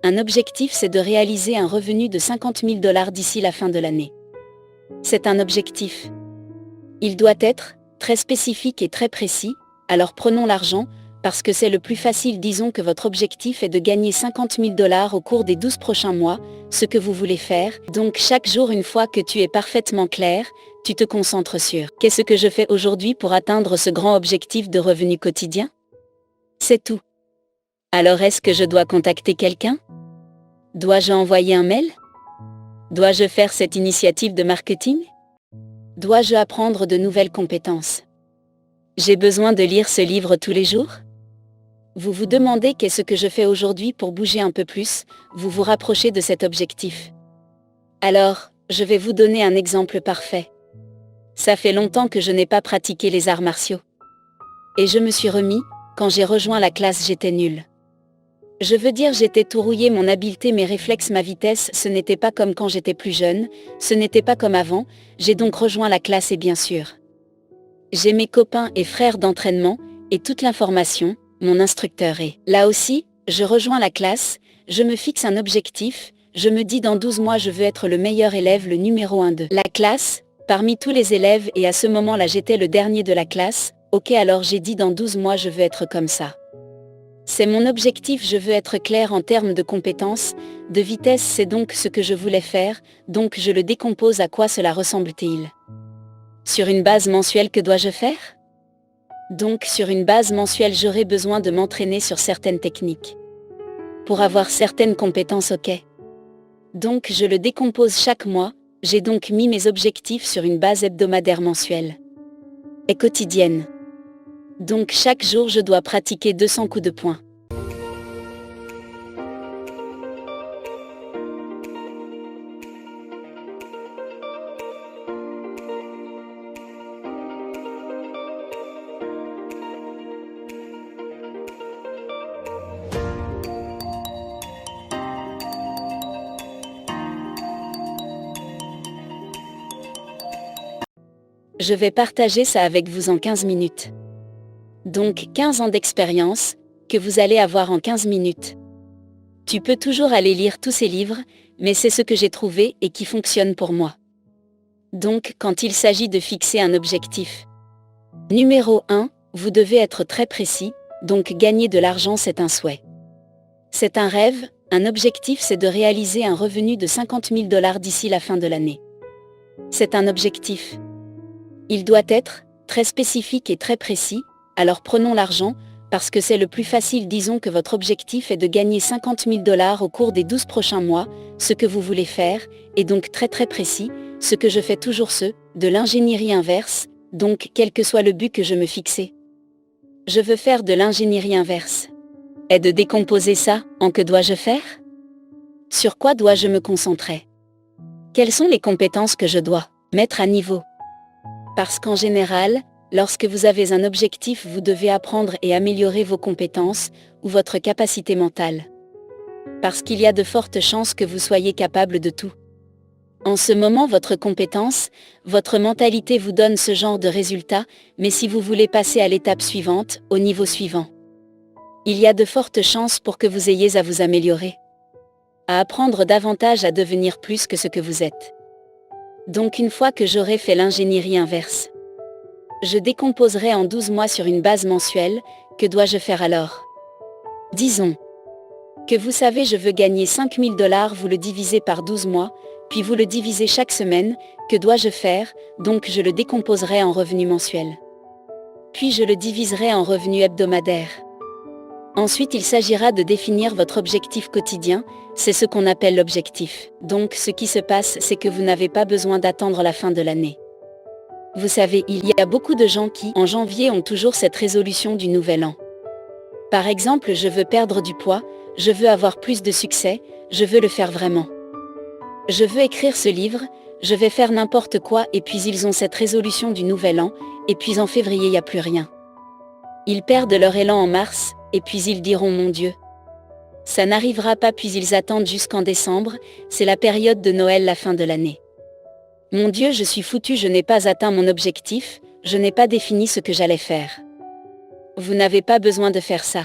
Un objectif, c'est de réaliser un revenu de 50 000 $ d'ici la fin de l'année. C'est un objectif. Il doit être très spécifique et très précis, alors prenons l'argent, parce que c'est le plus facile. Disons que votre objectif est de gagner 50 000 $ au cours des 12 prochains mois, ce que vous voulez faire. Donc chaque jour, une fois que tu es parfaitement clair, tu te concentres sur « Qu'est-ce que je fais aujourd'hui pour atteindre ce grand objectif de revenu quotidien ?» C'est tout. Alors est-ce que je dois contacter quelqu'un? Dois-je envoyer un mail? Dois-je faire cette initiative de marketing? Dois-je apprendre de nouvelles compétences? J'ai besoin de lire ce livre tous les jours? Vous vous demandez qu'est-ce que je fais aujourd'hui pour bouger un peu plus, vous vous rapprochez de cet objectif. Alors, je vais vous donner un exemple parfait. Ça fait longtemps que je n'ai pas pratiqué les arts martiaux. Et je me suis remis, quand j'ai rejoint la classe j'étais nulle. Je veux dire j'étais tout rouillé, mon habileté, mes réflexes, ma vitesse, ce n'était pas comme quand j'étais plus jeune, ce n'était pas comme avant, j'ai donc rejoint la classe et bien sûr. J'ai mes copains et frères d'entraînement, et toute l'information, mon instructeur est. Là aussi, je rejoins la classe, je me fixe un objectif, je me dis dans 12 mois je veux être le meilleur élève, le numéro 1 de la classe, parmi tous les élèves et à ce moment-là j'étais le dernier de la classe, ok alors j'ai dit dans 12 mois je veux être comme ça. C'est mon objectif, je veux être clair en termes de compétences, de vitesse, c'est donc ce que je voulais faire, donc je le décompose. À quoi cela ressemble-t-il? Sur une base mensuelle, que dois-je faire? Donc sur une base mensuelle, j'aurai besoin de m'entraîner sur certaines techniques. Pour avoir certaines compétences, ok. Donc je le décompose chaque mois, j'ai donc mis mes objectifs sur une base hebdomadaire, mensuelle et quotidienne. Donc chaque jour je dois pratiquer 200 coups de poing. Je vais partager ça avec vous en 15 minutes. Donc 15 ans d'expérience, que vous allez avoir en 15 minutes. Tu peux toujours aller lire tous ces livres, mais c'est ce que j'ai trouvé et qui fonctionne pour moi. Donc quand il s'agit de fixer un objectif. Numéro 1, vous devez être très précis, donc gagner de l'argent c'est un souhait. C'est un rêve, un objectif c'est de réaliser un revenu de 50 000 $ d'ici la fin de l'année. C'est un objectif. Il doit être très spécifique et très précis, alors prenons l'argent, parce que c'est le plus facile. Disons que votre objectif est de gagner 50 000 $ au cours des 12 prochains mois, ce que vous voulez faire, est donc très précis, ce que je fais toujours de l'ingénierie inverse, donc quel que soit le but que je me fixais. Je veux faire de l'ingénierie inverse. Et de décomposer ça, en que dois-je faire? Sur quoi dois-je me concentrer? Quelles sont les compétences que je dois mettre à niveau? Parce qu'en général, lorsque vous avez un objectif, vous devez apprendre et améliorer vos compétences, ou votre capacité mentale. Parce qu'il y a de fortes chances que vous soyez capable de tout. En ce moment, votre compétence, votre mentalité vous donne ce genre de résultat, mais si vous voulez passer à l'étape suivante, au niveau suivant, il y a de fortes chances pour que vous ayez à vous améliorer. À apprendre davantage, à devenir plus que ce que vous êtes. Donc une fois que j'aurai fait l'ingénierie inverse, je décomposerai en 12 mois sur une base mensuelle, que dois-je faire alors? Disons que vous savez je veux gagner 5 000 $, vous le divisez par 12 mois, puis vous le divisez chaque semaine, que dois-je faire? Donc je le décomposerai en revenu mensuel. Puis je le diviserai en revenu hebdomadaire. Ensuite il s'agira de définir votre objectif quotidien, c'est ce qu'on appelle l'objectif. Donc ce qui se passe c'est que vous n'avez pas besoin d'attendre la fin de l'année. Vous savez, il y a beaucoup de gens qui, en janvier, ont toujours cette résolution du nouvel an. Par exemple, je veux perdre du poids, je veux avoir plus de succès, je veux le faire vraiment. Je veux écrire ce livre, je vais faire n'importe quoi et puis ils ont cette résolution du nouvel an, et puis en février il n'y a plus rien. Ils perdent leur élan en mars, et puis ils diront mon Dieu. Ça n'arrivera pas, puis ils attendent jusqu'en décembre, c'est la période de Noël, la fin de l'année. Mon Dieu, je suis foutu, je n'ai pas atteint mon objectif, je n'ai pas défini ce que j'allais faire. Vous n'avez pas besoin de faire ça.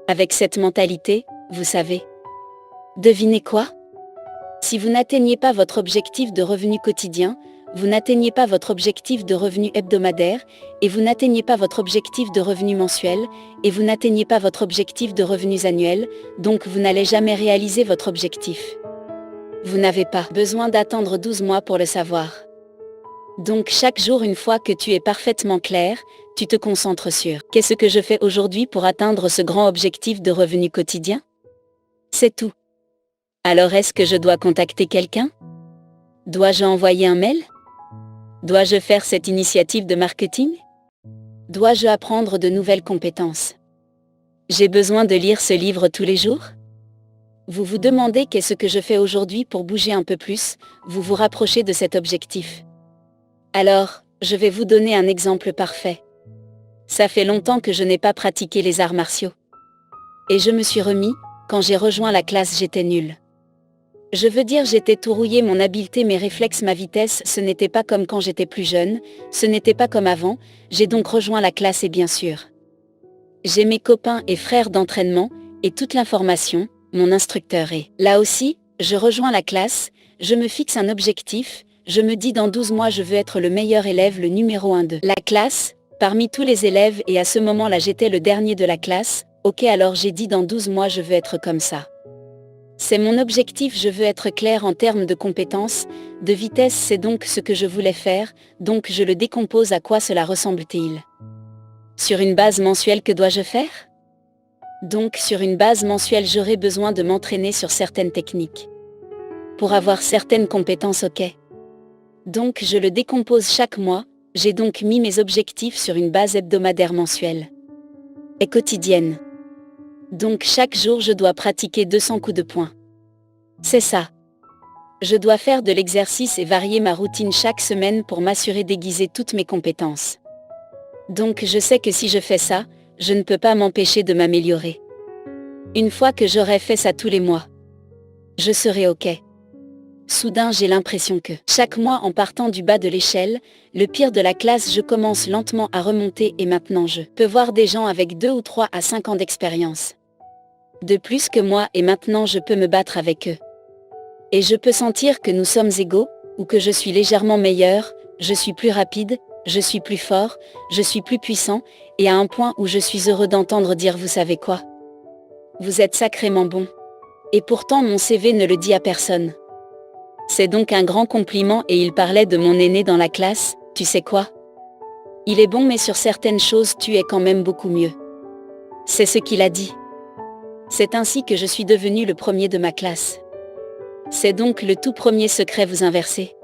Avec cette mentalité, vous savez. Devinez quoi? Si vous n'atteignez pas votre objectif de revenu quotidien, vous n'atteignez pas votre objectif de revenu hebdomadaire, et vous n'atteignez pas votre objectif de revenu mensuel, et vous n'atteignez pas votre objectif de revenus annuels, donc vous n'allez jamais réaliser votre objectif. Vous n'avez pas besoin d'attendre 12 mois pour le savoir. Donc chaque jour, une fois que tu es parfaitement clair, tu te concentres sur « Qu'est-ce que je fais aujourd'hui pour atteindre ce grand objectif de revenu quotidien ?» C'est tout. Alors est-ce que je dois contacter quelqu'un? Dois-je envoyer un mail? Dois-je faire cette initiative de marketing? Dois-je apprendre de nouvelles compétences? J'ai besoin de lire ce livre tous les jours? Vous vous demandez qu'est-ce que je fais aujourd'hui pour bouger un peu plus, vous vous rapprochez de cet objectif. Alors, je vais vous donner un exemple parfait. Ça fait longtemps que je n'ai pas pratiqué les arts martiaux. Et je me suis remis, quand j'ai rejoint la classe j'étais nul. Je veux dire j'étais tout rouillé, mon habileté, mes réflexes, ma vitesse, ce n'était pas comme quand j'étais plus jeune, ce n'était pas comme avant, j'ai donc rejoint la classe et bien sûr. J'ai mes copains et frères d'entraînement, et toute l'information, mon instructeur est. Là aussi, je rejoins la classe, je me fixe un objectif, je me dis dans 12 mois je veux être le meilleur élève, le numéro 1 de la classe, parmi tous les élèves et à ce moment-là j'étais le dernier de la classe, ok alors j'ai dit dans 12 mois je veux être comme ça. C'est mon objectif, je veux être clair en termes de compétences, de vitesse, c'est donc ce que je voulais faire, donc je le décompose à quoi cela ressemble-t-il? Sur une base mensuelle, que dois-je faire? Donc sur une base mensuelle, j'aurai besoin de m'entraîner sur certaines techniques. Pour avoir certaines compétences, ok. Donc je le décompose chaque mois, j'ai donc mis mes objectifs sur une base hebdomadaire mensuelle. Et quotidienne. Donc chaque jour je dois pratiquer 200 coups de poing. C'est ça. Je dois faire de l'exercice et varier ma routine chaque semaine pour m'assurer d'aiguiser toutes mes compétences. Donc je sais que si je fais ça, je ne peux pas m'empêcher de m'améliorer. Une fois que j'aurai fait ça tous les mois, je serai ok. Soudain j'ai l'impression que, chaque mois en partant du bas de l'échelle, le pire de la classe, je commence lentement à remonter et maintenant je peux voir des gens avec 2 ou 3 à 5 ans d'expérience. De plus que moi et maintenant je peux me battre avec eux. Et je peux sentir que nous sommes égaux, ou que je suis légèrement meilleur, je suis plus rapide, je suis plus fort, je suis plus puissant, et à un point où je suis heureux d'entendre dire vous savez quoi? Vous êtes sacrément bon. Et pourtant mon CV ne le dit à personne. C'est donc un grand compliment et il parlait de mon aîné dans la classe, tu sais quoi? Il est bon mais sur certaines choses tu es quand même beaucoup mieux. C'est ce qu'il a dit. C'est ainsi que je suis devenu le premier de ma classe. C'est donc le tout premier secret, vous inversez.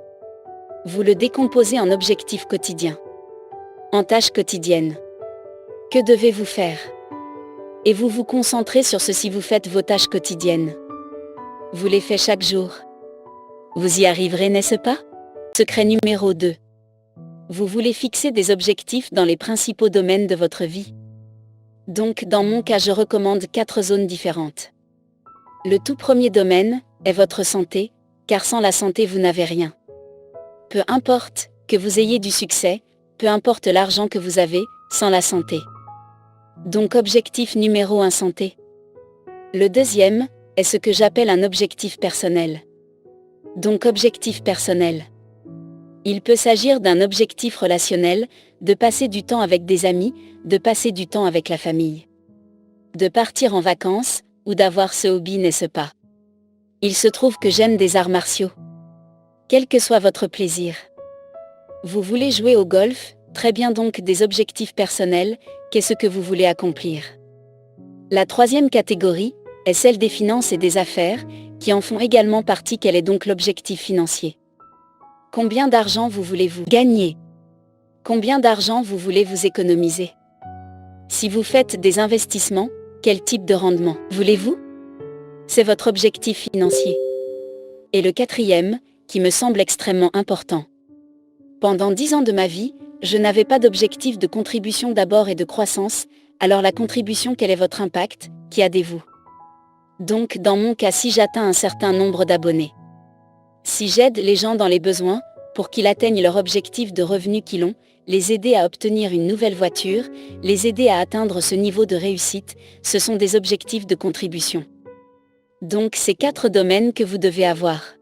Vous le décomposez en objectifs quotidiens. En tâches quotidiennes. Que devez-vous faire? Et vous vous concentrez sur ceci, vous faites vos tâches quotidiennes. Vous les faites chaque jour. Vous y arriverez, n'est-ce pas? Secret numéro 2. Vous voulez fixer des objectifs dans les principaux domaines de votre vie. Donc dans mon cas je recommande 4 zones différentes. Le tout premier domaine est votre santé, car sans la santé vous n'avez rien. Peu importe que vous ayez du succès, peu importe l'argent que vous avez, sans la santé. Donc objectif numéro 1, santé. Le deuxième est ce que j'appelle un objectif personnel. Donc objectif personnel. Il peut s'agir d'un objectif relationnel, de passer du temps avec des amis, de passer du temps avec la famille. De partir en vacances, ou d'avoir ce hobby, n'est-ce pas? Il se trouve que j'aime des arts martiaux. Quel que soit votre plaisir. Vous voulez jouer au golf, très bien, donc des objectifs personnels, qu'est-ce que vous voulez accomplir? La troisième catégorie est celle des finances et des affaires, qui en font également partie. Quel est donc l'objectif financier? Combien d'argent vous voulez-vous gagner? Combien d'argent vous voulez vous économiser? Si vous faites des investissements, quel type de rendement voulez-vous? C'est votre objectif financier. Et le quatrième, qui me semble extrêmement important. Pendant 10 ans de ma vie, je n'avais pas d'objectif de contribution d'abord et de croissance, alors la contribution, quel est votre impact, qui aidez-vous? Donc dans mon cas, si j'atteins un certain nombre d'abonnés, si j'aide les gens dans les besoins, pour qu'ils atteignent leur objectif de revenus qu'ils ont, les aider à obtenir une nouvelle voiture, les aider à atteindre ce niveau de réussite, ce sont des objectifs de contribution. Donc c'est 4 domaines que vous devez avoir.